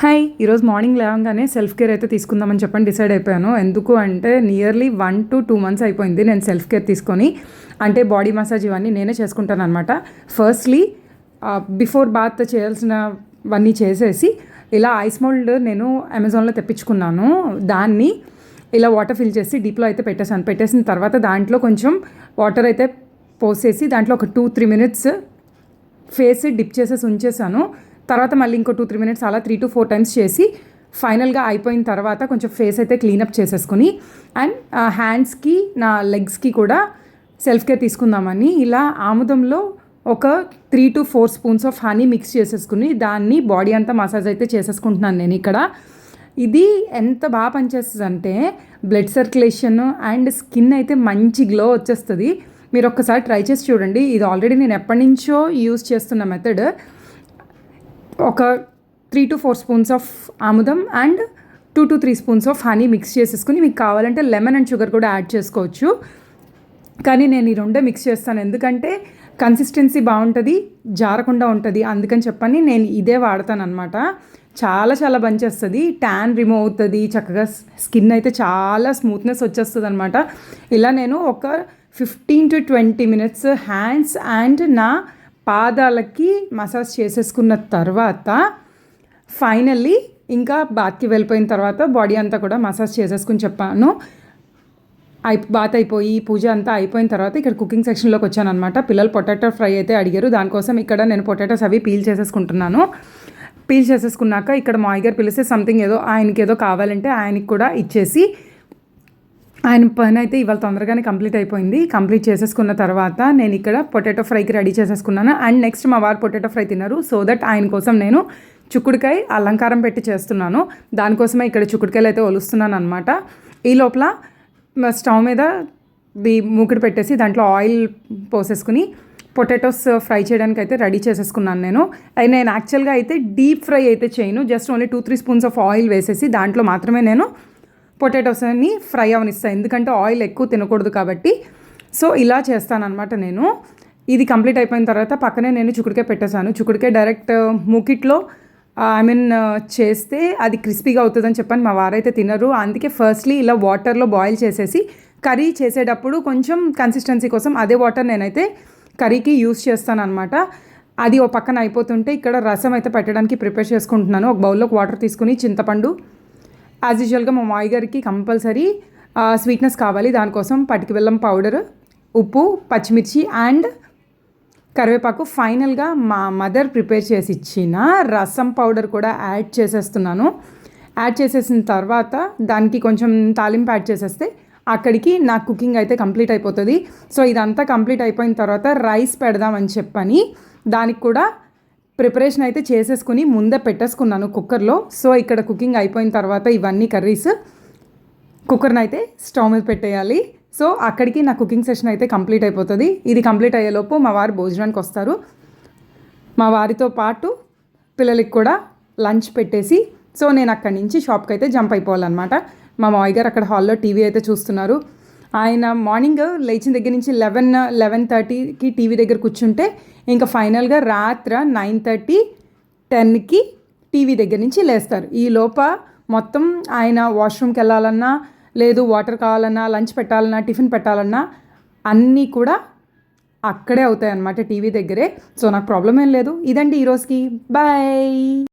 Hi, ఈరోజు morning లేవగానే self care అయితే తీసుకుందామని చెప్పని డిసైడ్ అయిపోయాను. ఎందుకు అంటే నియర్లీ 1 to 2 months అయిపోయింది నేను సెల్ఫ్ కేర్ తీసుకొని. అంటే బాడీ మసాజ్ ఇవన్నీ నేనే చేసుకుంటాను అనమాట. ఫస్ట్లీ బిఫోర్ బాత్ చేయాల్సినవన్నీ చేసేసి ఇలా ఐస్ మోల్డ్ నేను అమెజాన్లో తెప్పించుకున్నాను. దాన్ని ఇలా వాటర్ ఫిల్ చేసి డీప్లో అయితే పెట్టేసాను. పెట్టేసిన తర్వాత దాంట్లో కొంచెం వాటర్ అయితే పోసేసి దాంట్లో ఒక 2-3 minutes ఫేస్ డిప్ చేసేసి ఉంచేసాను. తర్వాత మళ్ళీ ఇంకో 2-3 minutes అలా 3 to 4 times చేసి ఫైనల్గా అయిపోయిన తర్వాత కొంచెం ఫేస్ అయితే క్లీనప్ చేసేసుకుని అండ్ హ్యాండ్స్కి నా లెగ్స్కి కూడా సెల్ఫ్ కేర్ తీసుకుందామని ఇలా ఆముదంలో ఒక 3 to 4 spoons of honey mix చేసేసుకుని దాన్ని బాడీ అంతా మసాజ్ అయితే చేసేసుకుంటున్నాను నేను ఇక్కడ. ఇది ఎంత బాగా పనిచేస్తుంది అంటే బ్లడ్ సర్క్యులేషన్ అండ్ స్కిన్ అయితే మంచి గ్లో వచ్చేస్తుంది. మీరు ఒక్కసారి ట్రై చేసి చూడండి. ఇది ఆల్రెడీ నేను ఎప్పటి నుంచో యూజ్ చేస్తున్న మెథడ్. ఒక 3 to 4 spoons ఆఫ్ ఆముదం and 2 to 3 spoons of honey mix చేసేసుకుని మీకు కావాలంటే లెమన్ అండ్ షుగర్ కూడా యాడ్ చేసుకోవచ్చు. కానీ నేను ఈ రెండే మిక్స్ చేస్తాను ఎందుకంటే కన్సిస్టెన్సీ బాగుంటుంది, జారకుండా ఉంటుంది. అందుకని చెప్పని నేను ఇదే వాడతాను అనమాట. చాలా చాలా పనిచేస్తుంది. ట్యాన్ రిమూవ్ అవుతుంది, చక్కగా స్కిన్ అయితే చాలా స్మూత్నెస్ వచ్చేస్తుంది అనమాట. ఇలా నేను ఒక 15 to 20 minutes హ్యాండ్స్ అండ్ నా పాదాలకి మసాజ్ చేసేసుకున్న తర్వాత ఫైనల్లీ ఇంకా బాత్కి వెళ్ళిపోయిన తర్వాత బాడీ అంతా కూడా మసాజ్ చేసేసుకుని చెప్పాను. బాత్ అయిపోయి పూజ అంతా అయిపోయిన తర్వాత ఇక్కడ కుకింగ్ సెక్షన్లోకి వచ్చాను అనమాట. పిల్లలు పొటాటో ఫ్రై అయితే అడిగారు. దానికోసం ఇక్కడ నేను పొటాటోస్ అవి పీల్ చేసేసుకుంటున్నాను. పీల్ చేసేసుకున్నాక ఇక్కడ మా అయ్యగారు పిలిస్తే సంథింగ్ ఏదో ఆయనకి ఏదో కావాలంటే ఆయనకి కూడా ఇచ్చేసి ఆయన పని అయితే ఇవాళ తొందరగానే కంప్లీట్ అయిపోయింది. కంప్లీట్ చేసేసుకున్న తర్వాత నేను ఇక్కడ పొటాటో ఫ్రైకి రెడీ చేసేసుకున్నాను. అండ్ నెక్స్ట్ మా వారు పొటాటో ఫ్రై తిన్నారు. సో దట్ ఆయన కోసం నేను చుక్కుడుకాయ అలంకారం పెట్టి చేస్తున్నాను. దానికోసమే ఇక్కడ చుక్కుడుకాయలు అయితే ఒలుస్తున్నాను అనమాట. ఈ లోపల స్టవ్ మీద మూకుడు పెట్టేసి దాంట్లో ఆయిల్ పోసేసుకుని పొటాటోస్ ఫ్రై చేయడానికి అయితే రెడీ చేసేసుకున్నాను నేను. నేను యాక్చువల్గా అయితే డీప్ ఫ్రై అయితే చేయను. Just only 2-3 spoons of oil వేసేసి దాంట్లో మాత్రమే నేను పొటాటోస్ని ఫ్రై అవనిస్తాను. ఎందుకంటే ఆయిల్ ఎక్కువ తినకూడదు కాబట్టి. సో ఇలా చేస్తానన్నమాట నేను. ఇది కంప్లీట్ అయిపోయిన తర్వాత పక్కనే నేను చుక్కుడుకాయ పెట్టేశాను. చుక్కుడుకాయ డైరెక్ట్ మూకిట్లో చేస్తే అది క్రిస్పీగా అవుతుందని చెప్పని మా వారైతే తినరు. అందుకే ఫస్ట్లీ ఇలా వాటర్లో బాయిల్ చేసేసి కర్రీ చేసేటప్పుడు కొంచెం కన్సిస్టెన్సీ కోసం అదే వాటర్ నేనైతే కర్రీకి యూస్ చేస్తాను అనమాట. అది ఓ పక్కన అయిపోతుంటే ఇక్కడ రసం అయితే పెట్టడానికి ప్రిపేర్ చేసుకుంటున్నాను. ఒక బౌల్లోకి వాటర్ తీసుకుని చింతపండు యాజ్ యూజువల్గా మా మామయ్య గారికి కంపల్సరీ స్వీట్నెస్ కావాలి. దానికోసం పటికి బెల్లం పౌడర్, ఉప్పు, పచ్చిమిర్చి అండ్ కరివేపాకు, ఫైనల్గా మా మదర్ ప్రిపేర్ చేసి ఇచ్చిన రసం పౌడర్ కూడా యాడ్ చేసేస్తున్నాను. యాడ్ చేసేసిన తర్వాత దానికి కొంచెం తాలింపు యాడ్ చేసేస్తే అక్కడికి నా కుకింగ్ అయితే కంప్లీట్ అయిపోతుంది. సో ఇదంతా కంప్లీట్ అయిపోయిన తర్వాత రైస్ పెడదామని చెప్పని దానికి కూడా ప్రిపరేషన్ అయితే చేసేసుకుని ముందే పెట్టేసుకున్నాను కుక్కర్లో. సో ఇక్కడ కుకింగ్ అయిపోయిన తర్వాత ఇవన్నీ కర్రీస్ కుక్కర్ని అయితే స్టవ్ మీద పెట్టేయాలి. సో అక్కడికి నా కుకింగ్ సెషన్ అయితే కంప్లీట్ అయిపోతుంది. ఇది కంప్లీట్ అయ్యేలోపు మా వారు భోజనానికి వస్తారు. మా వారితో పాటు పిల్లలకి కూడా లంచ్ పెట్టేసి సో నేను అక్కడి నుంచి షాప్కి అయితే జంప్ అయిపోవాలన్నమాట. మా మామయ్య గారు అక్కడ హాల్లో టీవీ అయితే చూస్తున్నారు. ఆయన మార్నింగ్ లేచిన దగ్గర నుంచి 11-11:30కి టీవీ దగ్గర కూర్చుంటే ఇంకా ఫైనల్గా రాత్రి 9:30, 10కి టీవీ దగ్గర నుంచి లేస్తారు. ఈ లోప మొత్తం ఆయన వాష్రూమ్కి వెళ్ళాలన్నా, లేదు వాటర్ కావాలన్నా, లంచ్ పెట్టాలన్నా, టిఫిన్ పెట్టాలన్నా అన్నీ కూడా అక్కడే అవుతాయి అన్నమాట, టీవీ దగ్గరే. సో నాకు ప్రాబ్లం ఏం లేదు. ఇదండి ఈరోజుకి. బాయ్.